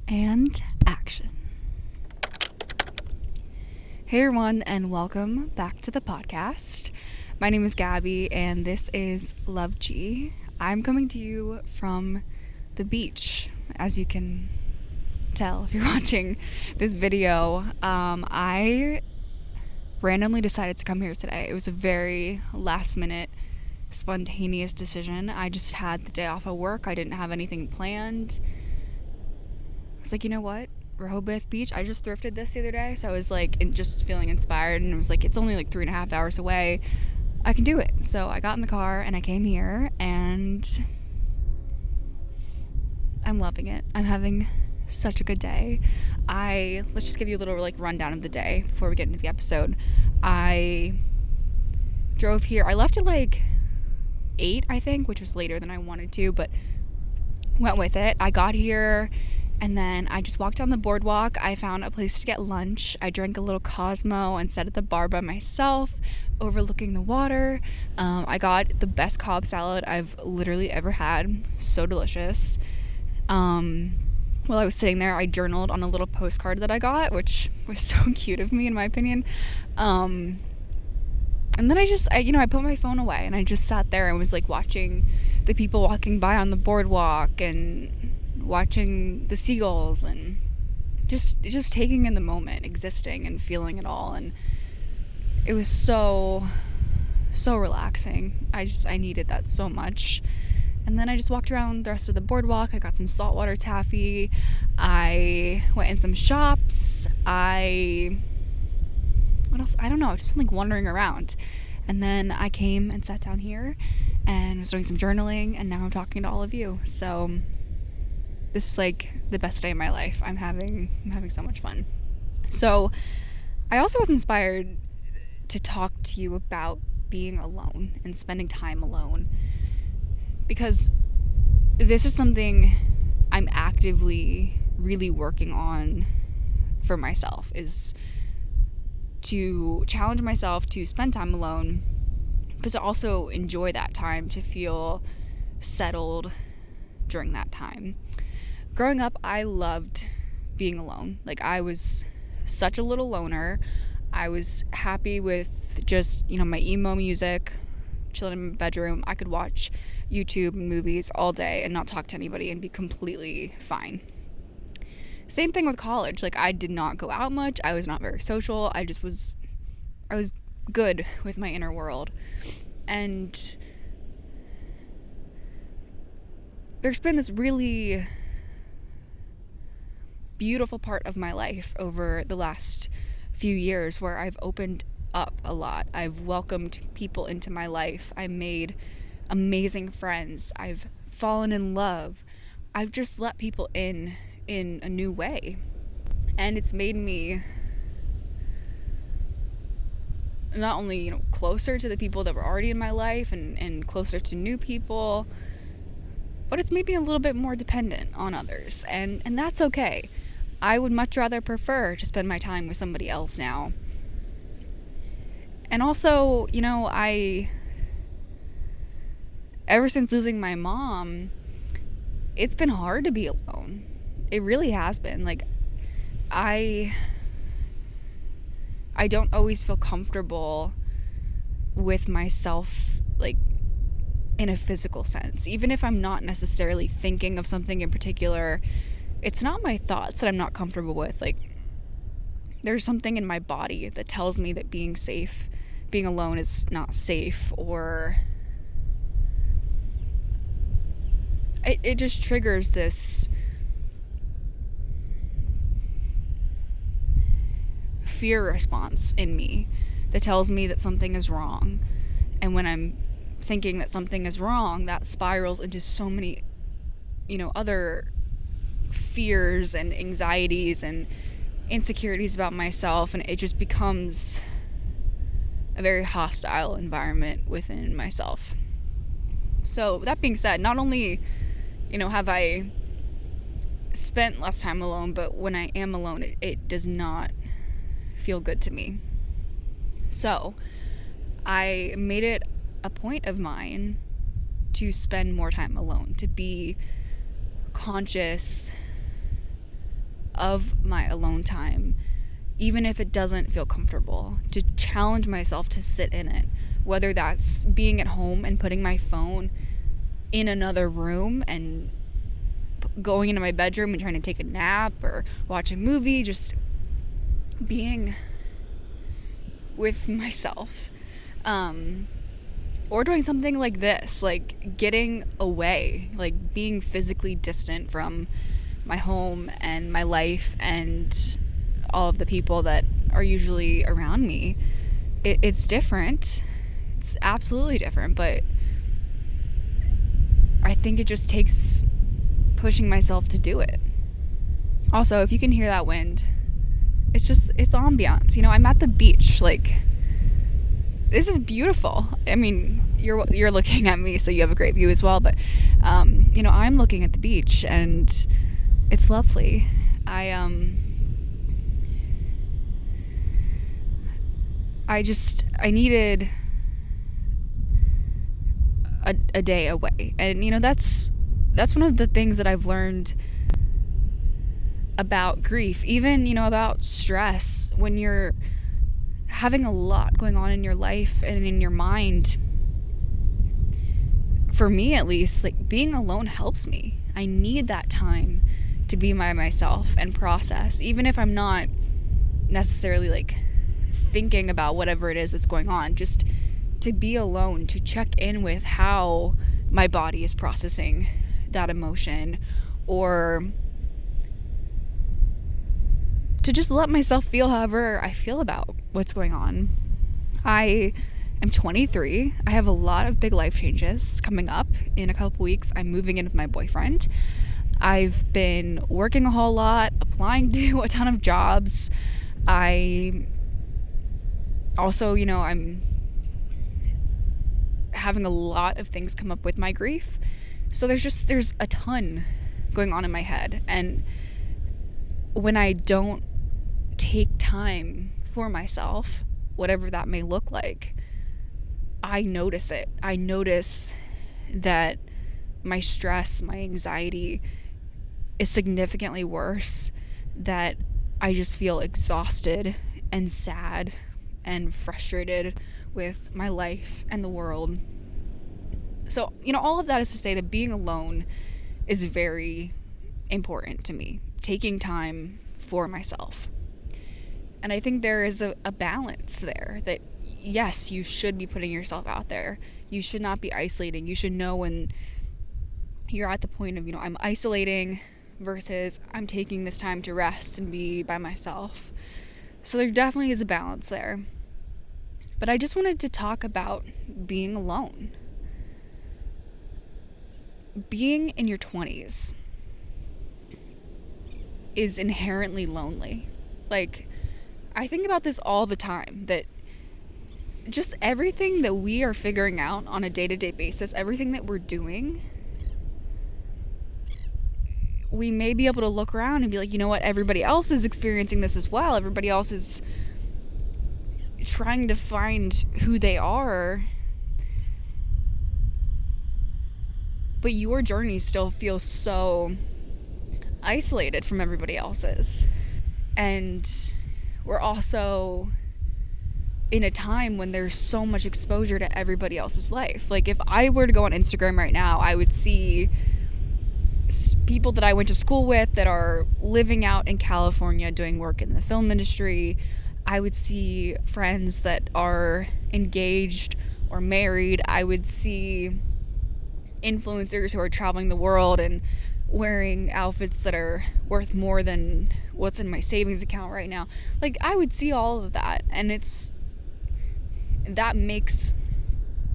And action. Hey everyone, and welcome back to the podcast. My name is Gabby, and this is Love G. I'm coming to you from the beach, as you can tell if you're watching this video. I randomly decided to come here today. It was a very last minute, spontaneous decision. I just had the day off of work. I didn't have anything planned. I was like, you know what? Rehoboth Beach. I just thrifted this the other day, so I was like, just feeling inspired, and it was like, it's only like 3.5 hours away. I can do it. So I got in the car and I came here, and I'm loving it. I'm having such a good day. Let's just give you a little like rundown of the day before we get into the episode. I drove here. I left at like 8, I think, which was later than I wanted to, but went with it. I got here and then I just walked down the boardwalk. I found a place to get lunch. I drank a little Cosmo and sat at the bar by myself, overlooking the water. I got the best Cobb salad I've literally ever had. So delicious. While I was sitting there, I journaled on a little postcard that I got, which was so cute of me, in my opinion. And then I put my phone away and I just sat there and was like watching the people walking by on the boardwalk and watching the seagulls and just taking in the moment, existing and feeling it all. And it was so relaxing. I needed that so much. And then I just walked around the rest of the boardwalk. I got some saltwater taffy. I went in some shops. What else? I don't know. I've just been like wandering around. And then I came and sat down here and was doing some journaling, and now I'm talking to all of you. So this is like the best day of my life. I'm having so much fun. So I also was inspired to talk to you about being alone and spending time alone, because this is something I'm actively really working on for myself, is to challenge myself to spend time alone, but to also enjoy that time, to feel settled during that time. Growing up, I loved being alone. Like, I was such a little loner. I was happy with just, my emo music, chilling in my bedroom. I could watch YouTube and movies all day and not talk to anybody and be completely fine. Same thing with college. Like, I did not go out much. I was not very social. I was good with my inner world. And there's been this really beautiful part of my life over the last few years where I've opened up a lot. I've welcomed people into my life. I made amazing friends. I've fallen in love. I've just let people in a new way. And it's made me not only, closer to the people that were already in my life and closer to new people, but it's made me a little bit more dependent on others. And that's okay. I would much rather prefer to spend my time with somebody else now. And also, ever since losing my mom, it's been hard to be alone. It really has been. Like, I don't always feel comfortable with myself, like, in a physical sense. Even if I'm not necessarily thinking of something in particular, it's not my thoughts that I'm not comfortable with. Like, there's something in my body that tells me that being alone is not safe, or it just triggers this fear response in me that tells me that something is wrong. And when I'm thinking that something is wrong, that spirals into so many, other fears and anxieties and insecurities about myself, and it just becomes a very hostile environment within myself. So that being said, not only, have I spent less time alone, but when I am alone, it does not feel good to me. So I made it a point of mine to spend more time alone, to be conscious of my alone time, even if it doesn't feel comfortable, to challenge myself to sit in it, whether that's being at home and putting my phone in another room and going into my bedroom and trying to take a nap or watch a movie, just being with myself. Or doing something like this, like getting away, like being physically distant from my home and my life and all of the people that are usually around me. It's different. It's absolutely different, but I think it just takes pushing myself to do it. Also, if you can hear that wind, it's ambiance. I'm at the beach, like, this is beautiful. I mean, you're looking at me, so you have a great view as well, but I'm looking at the beach and it's lovely. I needed a day away, and that's one of the things that I've learned about grief, even about stress. When you're having a lot going on in your life and in your mind, for me at least, like, being alone helps me. I need that time to be by myself and process, even if I'm not necessarily like thinking about whatever it is that's going on, just to be alone, to check in with how my body is processing that emotion, or to just let myself feel however I feel about what's going on. I am 23. I have a lot of big life changes coming up. In a couple weeks, I'm moving in with my boyfriend. I've been working a whole lot, applying to a ton of jobs. I also, I'm having a lot of things come up with my grief. So there's a ton going on in my head. And when I don't take time for myself, whatever that may look like, I notice it. I notice that my stress, my anxiety is significantly worse, that I just feel exhausted and sad and frustrated with my life and the world. So, all of that is to say that being alone is very important to me. Taking time for myself. And I think there is a balance there, that yes, you should be putting yourself out there. You should not be isolating. You should know when you're at the point of, I'm isolating versus I'm taking this time to rest and be by myself. So there definitely is a balance there. But I just wanted to talk about being alone. Being in your 20s is inherently lonely. Like, I think about this all the time, that just everything that we are figuring out on a day-to-day basis, everything that we're doing, we may be able to look around and be like, you know what, everybody else is experiencing this as well. Everybody else is trying to find who they are. But your journey still feels so isolated from everybody else's. And we're also in a time when there's so much exposure to everybody else's life. Like, if I were to go on Instagram right now, I would see people that I went to school with that are living out in California doing work in the film industry. I would see friends that are engaged or married. I would see influencers who are traveling the world and wearing outfits that are worth more than what's in my savings account right now. Like, I would see all of that, and that makes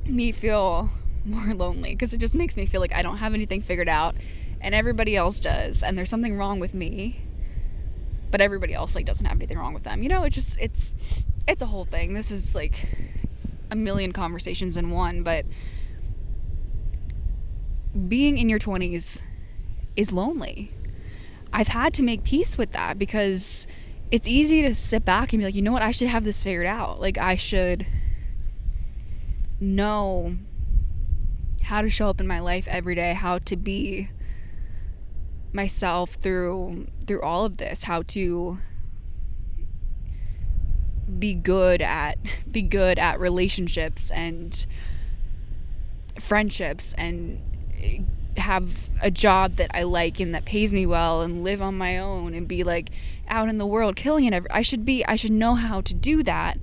me feel more lonely, because it just makes me feel like I don't have anything figured out and everybody else does, and there's something wrong with me, but everybody else doesn't have anything wrong with them. It's a whole thing. This is like a million conversations in one, but being in your 20s is lonely. I've had to make peace with that, because it's easy to sit back and be like, you know what, I should have this figured out. Like, I should know how to show up in my life every day, how to be myself through all of this, how to be good at relationships and friendships, and have a job that I like and that pays me well, and live on my own and be like out in the world killing it. I should know how to do that.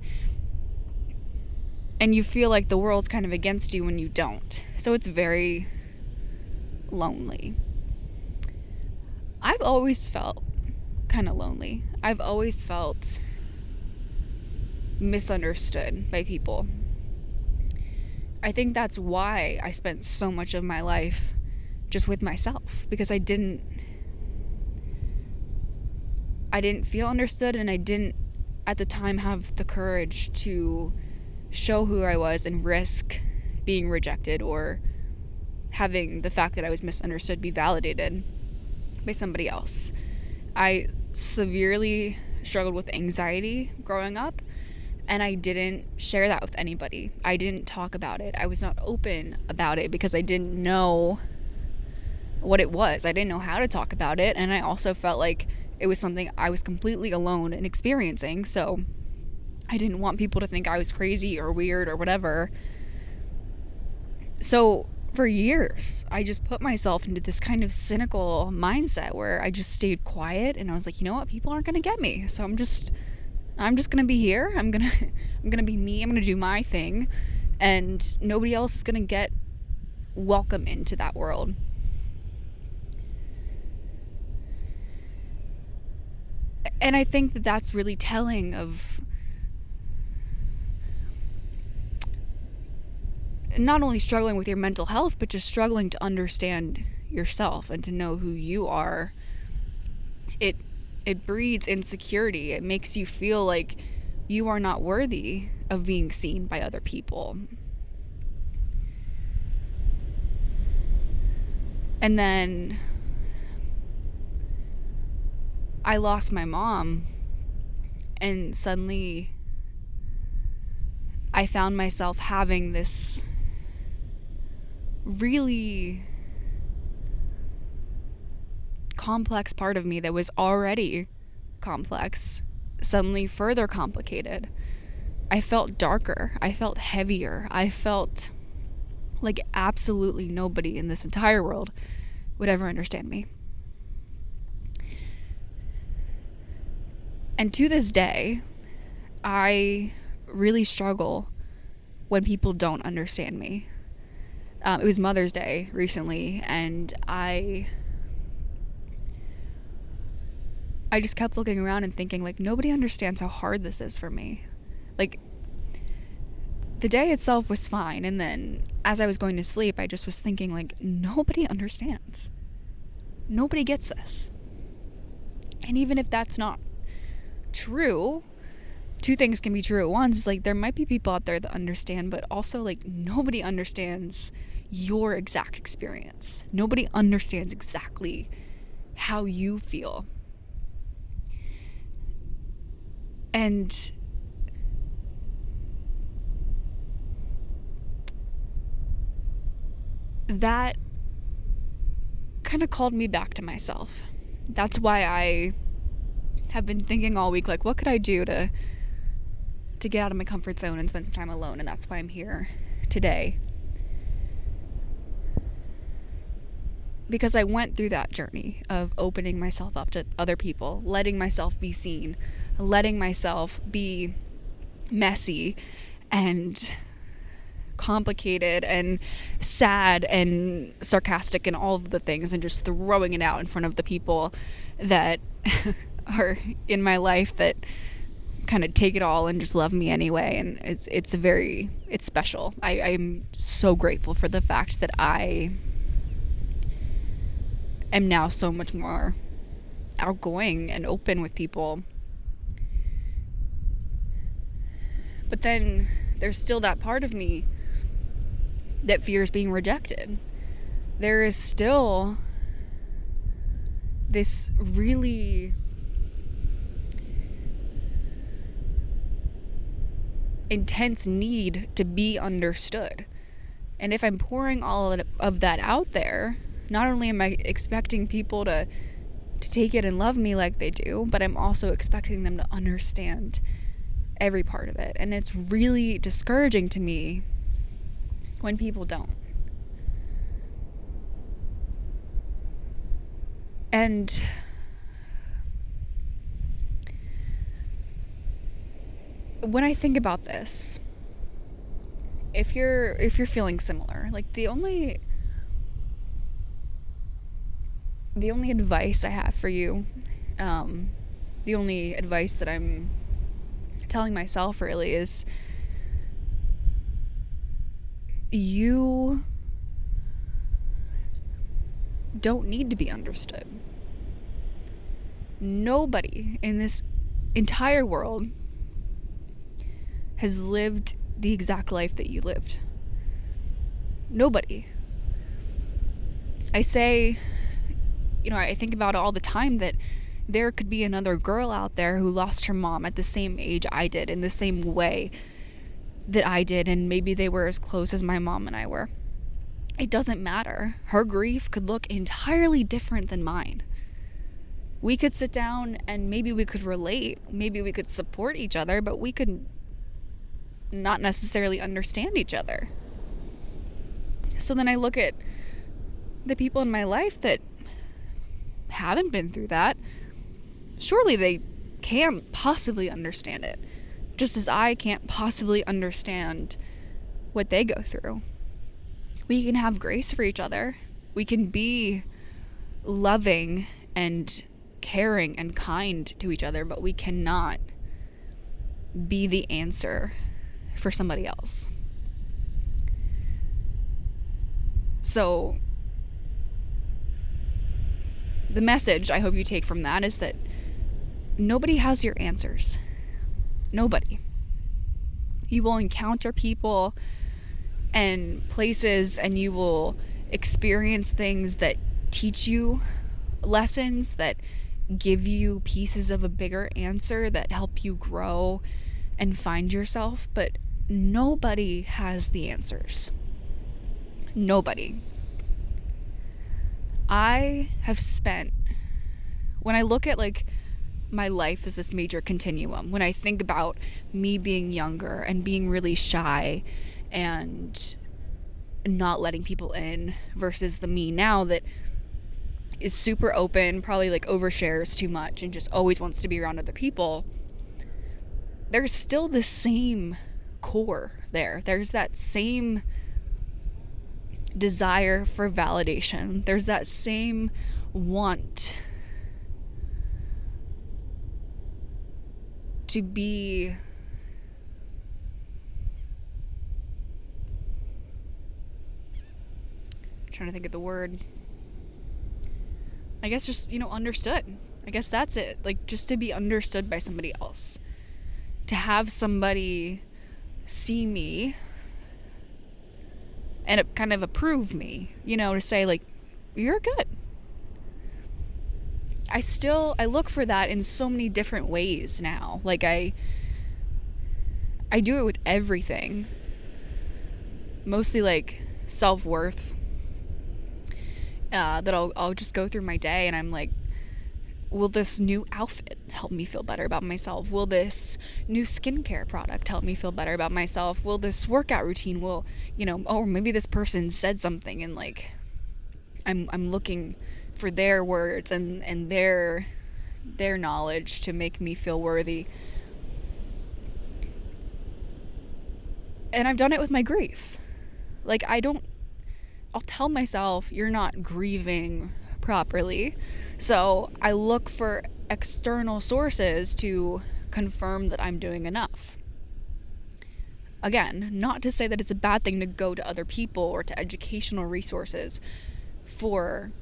And you feel like the world's kind of against you when you don't. So it's very lonely. I've always felt kind of lonely. I've always felt misunderstood by people. I think that's why I spent so much of my life just with myself, because I didn't feel understood, and I didn't at the time have the courage to show who I was and risk being rejected or having the fact that I was misunderstood be validated by somebody else. I severely struggled with anxiety growing up, and I didn't share that with anybody. I didn't talk about it. I was not open about it because I didn't know what it was. I didn't know how to talk about it, and I also felt like it was something I was completely alone in experiencing, so I didn't want people to think I was crazy or weird or whatever. So for years, I just put myself into this kind of cynical mindset where I just stayed quiet, and I was like, you know what, people aren't gonna get me, so I'm just gonna be here. I'm gonna be me. I'm gonna do my thing, and nobody else is gonna get welcome into that world. And I think that that's really telling of not only struggling with your mental health, but just struggling to understand yourself and to know who you are. It breeds insecurity. It makes you feel like you are not worthy of being seen by other people. And then I lost my mom, and suddenly I found myself having this really complex part of me that was already complex, suddenly further complicated. I felt darker. I felt heavier. I felt like absolutely nobody in this entire world would ever understand me. And to this day, I really struggle when people don't understand me. It was Mother's Day recently, and I just kept looking around and thinking, like, nobody understands how hard this is for me. Like, the day itself was fine, and then as I was going to sleep, I just was thinking, like, nobody understands. Nobody gets this. And even if that's not true, two things can be true at once. Like, there might be people out there that understand, but also, like, nobody understands your exact experience. Nobody understands exactly how you feel. And that kind of called me back to myself. That's why I have been thinking all week, like, what could I do to get out of my comfort zone and spend some time alone? And that's why I'm here today. Because I went through that journey of opening myself up to other people, letting myself be seen, letting myself be messy and complicated and sad and sarcastic and all of the things, and just throwing it out in front of the people that are in my life that kind of take it all and just love me anyway. And it's special. I'm so grateful for the fact that I am now so much more outgoing and open with people. But then there's still that part of me that fears being rejected. There is still this really intense need to be understood. And if I'm pouring all of that out there, Not only am I expecting people to take it and love me like they do, but I'm also expecting them to understand every part of it. And it's really discouraging to me when people don't. And when I think about this, if you're feeling similar, like the only advice I have for you, the only advice that I'm telling myself really is, you don't need to be understood. Nobody in this entire world has lived the exact life that you lived. Nobody. I say, I think about it all the time that there could be another girl out there who lost her mom at the same age I did, in the same way that I did, and maybe they were as close as my mom and I were. It doesn't matter. Her grief could look entirely different than mine. We could sit down and maybe we could relate, maybe we could support each other, but we could not necessarily understand each other. So then I look at the people in my life that haven't been through that. Surely they can't possibly understand it, just as I can't possibly understand what they go through. We can have grace for each other. We can be loving and caring and kind to each other, but we cannot be the answer for somebody else. So the message I hope you take from that is that nobody has your answers. Nobody. You will encounter people and places, and you will experience things that teach you lessons, that give you pieces of a bigger answer, that help you grow and find yourself, but nobody has the answers. Nobody. I have spent, when I look at my life as this major continuum, when I think about me being younger and being really shy and not letting people in, versus the me now that is super open, probably overshares too much and just always wants to be around other people, there's still the same core there. There's that same desire for validation. There's that same want to be trying to think of the word. I guess just, understood. I guess that's it. Just to be understood by somebody else. To have somebody see me and kind of approve me, to say you're good. I look for that in so many different ways now. I do it with everything. Mostly self-worth. That I'll just go through my day and I'm like, will this new outfit help me feel better about myself? Will this new skincare product help me feel better about myself? Will this workout routine or maybe this person said something and I'm looking for their words and their knowledge to make me feel worthy. And I've done it with my grief. I'll tell myself, you're not grieving properly. So I look for external sources to confirm that I'm doing enough. Again, not to say that it's a bad thing to go to other people or to educational resources for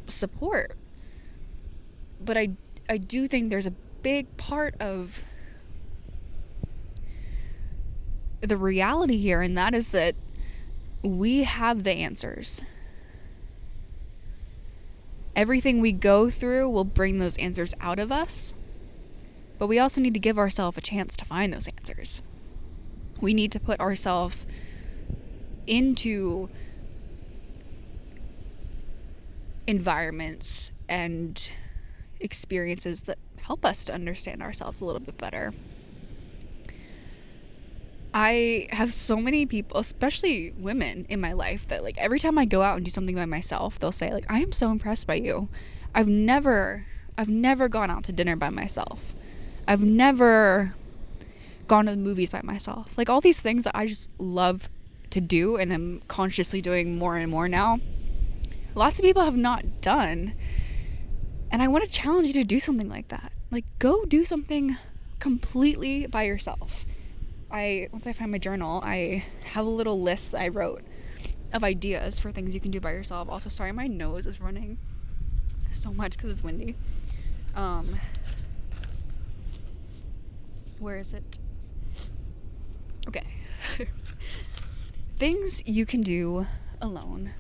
support. But I do think there's a big part of the reality here, and that is that we have the answers. Everything we go through will bring those answers out of us, but we also need to give ourselves a chance to find those answers. We need to put ourselves into environments and experiences that help us to understand ourselves a little bit better. I have so many people, especially women in my life, that like every time I go out and do something by myself, they'll say like, I am so impressed by you. I've never gone out to dinner by myself. I've never gone to the movies by myself. Like all these things that I just love to do and am consciously doing more and more now, lots of people have not done. And I want to challenge you to do something like that. Like go do something completely by yourself. Once I find my journal, I have a little list that I wrote of ideas for things you can do by yourself. Also, sorry, my nose is running so much because it's windy. Where is it? Okay. Things you can do alone.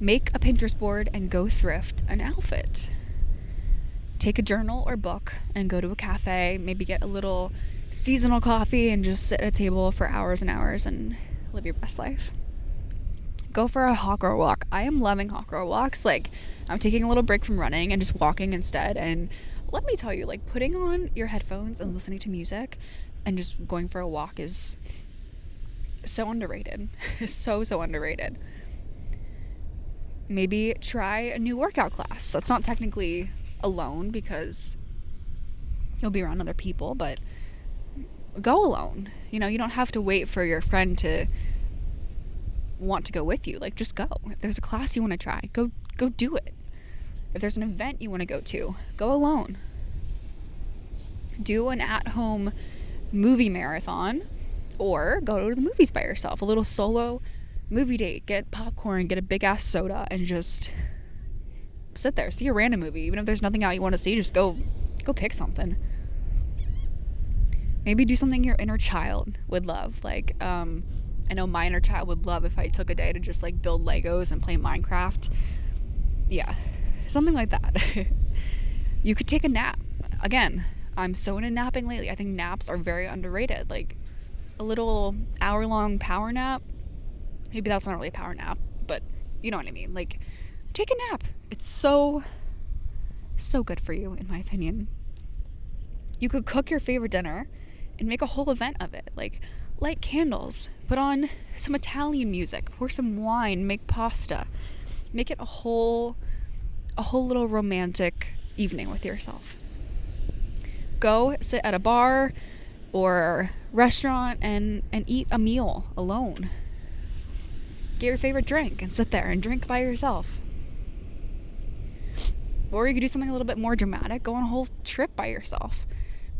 Make a Pinterest board and go thrift an outfit. Take a journal or book and go to a cafe, maybe get a little seasonal coffee and just sit at a table for hours and hours and live your best life. Go for a hot girl walk. I am loving hot girl walks. Like, I'm taking a little break from running and just walking instead. And let me tell you, like, putting on your headphones and listening to music and just going for a walk is so underrated. so underrated. Maybe try a new workout class. That's not technically alone because you'll be around other people, but go alone. You know, you don't have to wait for your friend to want to go with you. Like, just go. If there's a class you want to try, go do it. If there's an event you want to go to, go alone. Do an at-home movie marathon or go to the movies by yourself. A little solo movie date. Get popcorn, get a big ass soda, and just sit there, see a random movie. Even if there's nothing out you want to see, just go pick something. Maybe do something your inner child would love. Like, I know my inner child would love if I took a day to just like build Legos and play Minecraft. Yeah, something like that. You could take a nap. Again, I'm so into napping lately. I think naps are very underrated. Like a little hour-long power nap. Maybe that's not really a power nap, but you know what I mean. Like, take a nap. It's so good for you, in my opinion. You could cook your favorite dinner and make a whole event of it. Like, light candles, put on some Italian music, pour some wine, make pasta. Make it a whole little romantic evening with yourself. Go sit at a bar or restaurant and eat a meal alone. Get your favorite drink and sit there and drink by yourself. Or you could do something a little bit more dramatic. Go on a whole trip by yourself.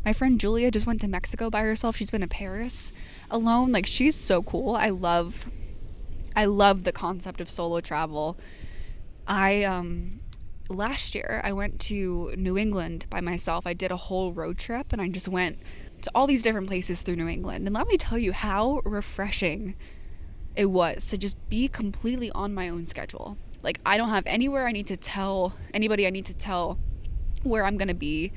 My friend Julia just went to Mexico by herself. She's been to Paris alone. Like, she's so cool. I love the concept of solo travel. Last year I went to New England by myself. I did a whole road trip and I just went to all these different places through New England. And let me tell you how refreshing it was to just be completely on my own schedule. Like, I don't have anybody I need to tell where I'm going to be.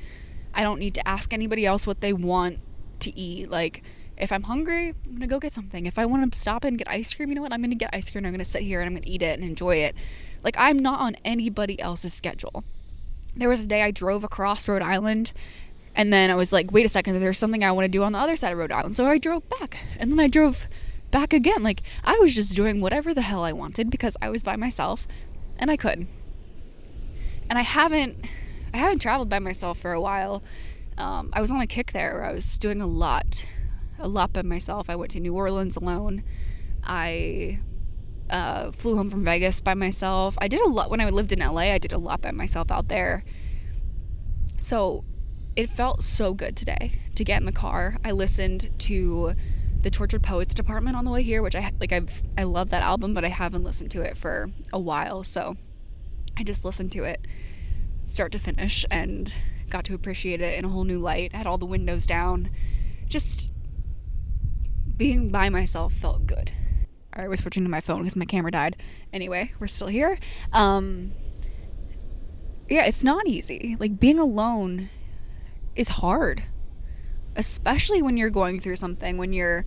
I don't need to ask anybody else what they want to eat. Like, if I'm hungry, I'm going to go get something. If I want to stop and get ice cream, you know what? I'm going to get ice cream and I'm going to sit here and I'm going to eat it and enjoy it. Like, I'm not on anybody else's schedule. There was a day I drove across Rhode Island and then I was like, wait a second, there's something I want to do on the other side of Rhode Island. So I drove back and then I drove back again. Like, I was just doing whatever the hell I wanted because I was by myself and I could. And I haven't traveled by myself for a while. I was on a kick there where I was doing a lot by myself. I went to New Orleans alone. I flew home from Vegas by myself. I did a lot when I lived in LA. I did a lot by myself out there. So it felt so good today to get in the car. I listened to the Tortured Poets Department on the way here, which I love that album, but I haven't listened to it for a while. So I just listened to it start to finish and got to appreciate it in a whole new light. I had all the windows down. Just being by myself felt good. Alright, we're switching to my phone because my camera died. Anyway, we're still here. Yeah, it's not easy. Like, being alone is hard. Especially when you're going through something, when you're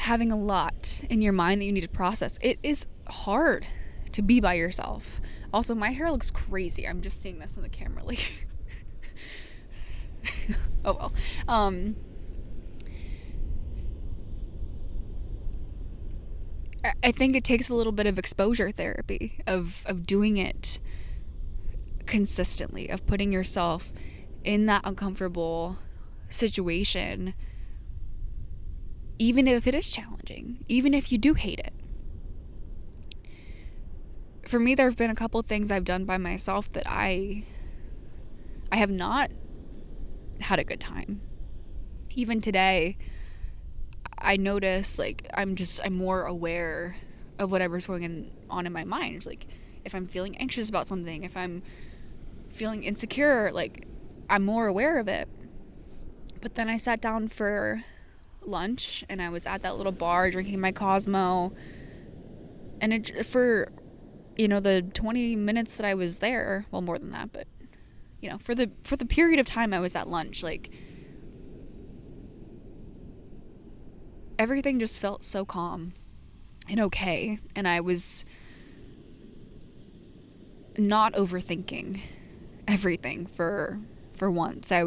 having a lot in your mind that you need to process. It is hard to be by yourself. Also, my hair looks crazy. I'm just seeing this in the camera. Like, oh well. I think it takes a little bit of exposure therapy, of doing it consistently, of putting yourself in that uncomfortable situation, even if it is challenging, even if you do hate it. For me, there have been a couple things I've done by myself that I have not had a good time. Even today, I notice, like, I'm more aware of whatever's going on in my mind. Like, if I'm feeling anxious about something, if I'm feeling insecure, like, I'm more aware of it. But then I sat down for lunch, and I was at that little bar drinking my Cosmo, and for the 20 minutes that I was there, well, more than that, but for the period of time I was at lunch, like, everything just felt so calm and okay, and I was not overthinking everything for once. I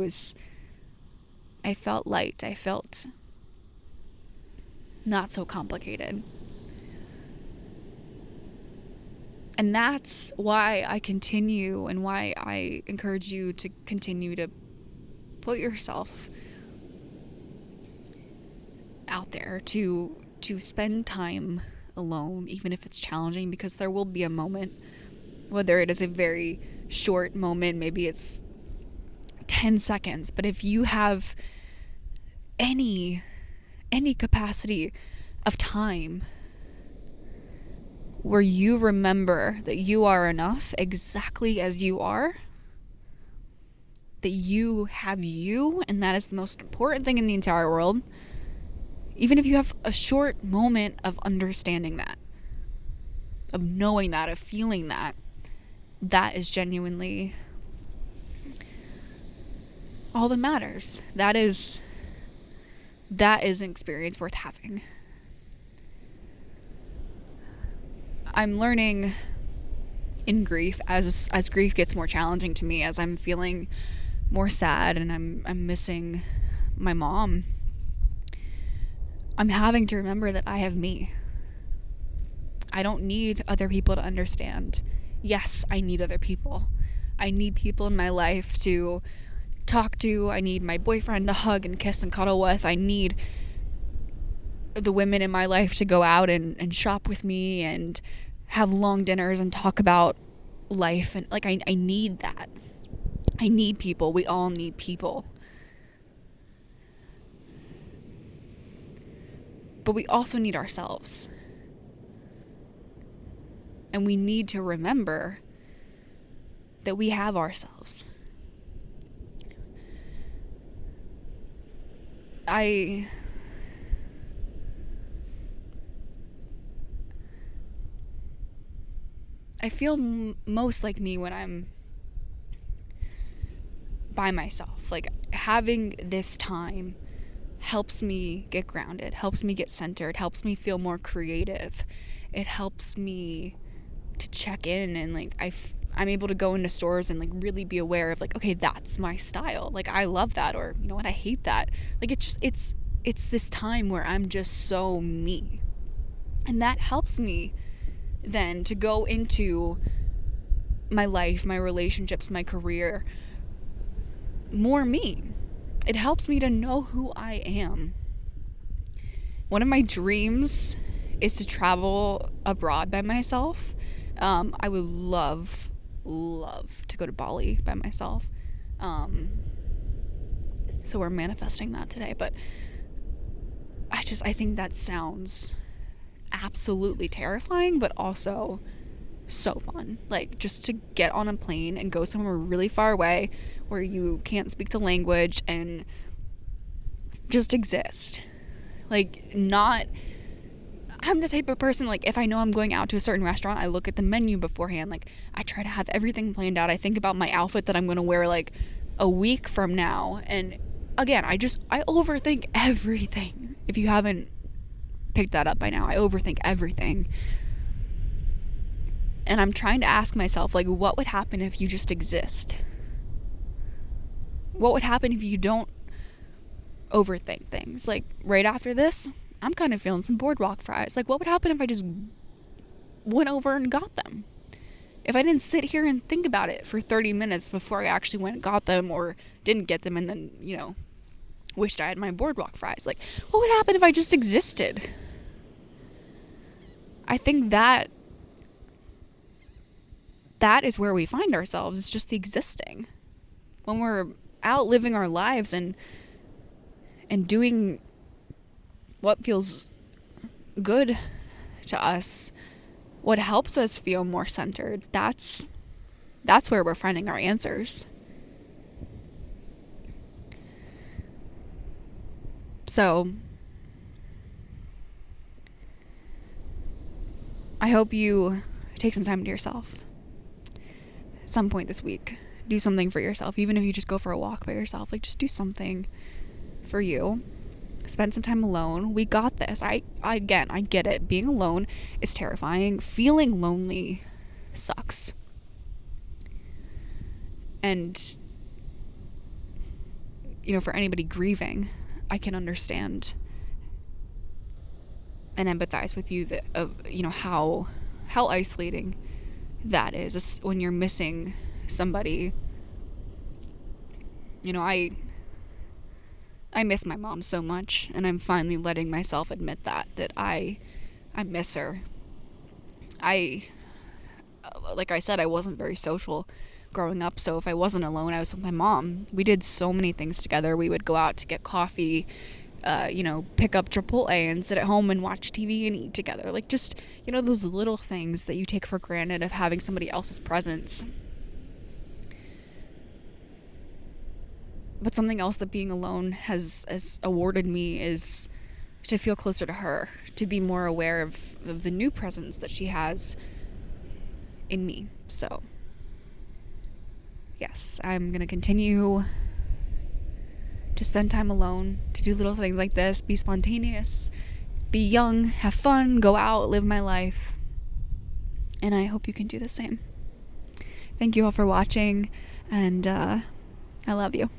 felt light. I felt not so complicated. And that's why I continue, and why I encourage you to continue to put yourself out there, to spend time alone, even if it's challenging, because there will be a moment, whether it is a very short moment, maybe it's 10 seconds, but if you have any capacity of time where you remember that you are enough exactly as you are, that you have you, and that is the most important thing in the entire world, even if you have a short moment of understanding that, of knowing that, of feeling that, that is genuinely all that matters. That is an experience worth having. I'm learning in grief, as grief gets more challenging to me, as I'm feeling more sad and I'm missing my mom. I'm having to remember that I have me. I don't need other people to understand. Yes, I need other people. I need people in my life to talk to. I need my boyfriend to hug and kiss and cuddle with. I need the women in my life to go out and shop with me and have long dinners and talk about life. And like, I need that. I need people. We all need people. But we also need ourselves. And we need to remember that we have ourselves. I feel most like me when I'm by myself. Like, having this time helps me get grounded, helps me get centered, helps me feel more creative. It helps me to check in, and like I'm able to go into stores and like really be aware of like, okay, that's my style. Like, I love that, or you know what, I hate that. Like, it's this time where I'm just so me. And that helps me then to go into my life, my relationships, my career, more me. It helps me to know who I am. One of my dreams is to travel abroad by myself. I would love to go to Bali by myself. So we're manifesting that today, but I think that sounds absolutely terrifying, but also so fun. Like, just to get on a plane and go somewhere really far away where you can't speak the language and just exist. Like, I'm the type of person, like, if I know I'm going out to a certain restaurant, I look at the menu beforehand. Like, I try to have everything planned out. I think about my outfit that I'm going to wear like a week from now. And again, I overthink everything. If you haven't picked that up by now. I overthink everything. And I'm trying to ask myself, like, what would happen if you just exist? What would happen if you don't overthink things? Like, right after this, I'm kind of feeling some boardwalk fries. Like, what would happen if I just went over and got them? If I didn't sit here and think about it for 30 minutes before I actually went and got them, or didn't get them and then, wished I had my boardwalk fries. Like, what would happen if I just existed? I think that is where we find ourselves. It's just the existing. When we're out living our lives and doing what feels good to us, what helps us feel more centered, that's where we're finding our answers. So I hope you take some time to yourself at some point this week. Do something for yourself, even if you just go for a walk by yourself. Like, just do something for you. Spend some time alone. We got this. I get it. Being alone is terrifying. Feeling lonely sucks. And, for anybody grieving, I can understand and empathize with you that how isolating that is when you're missing somebody. I miss my mom so much, and I'm finally letting myself admit that I miss her. Like I said, I wasn't very social growing up, so if I wasn't alone, I was with my mom. We did so many things together. We would go out to get coffee, pick up Chipotle and sit at home and watch TV and eat together. Like, just, those little things that you take for granted of having somebody else's presence. But something else that being alone has awarded me is to feel closer to her, to be more aware of the new presence that she has in me. So, yes, I'm going to continue to spend time alone, to do little things like this, be spontaneous, be young, have fun, go out, live my life. And I hope you can do the same. Thank you all for watching, and I love you.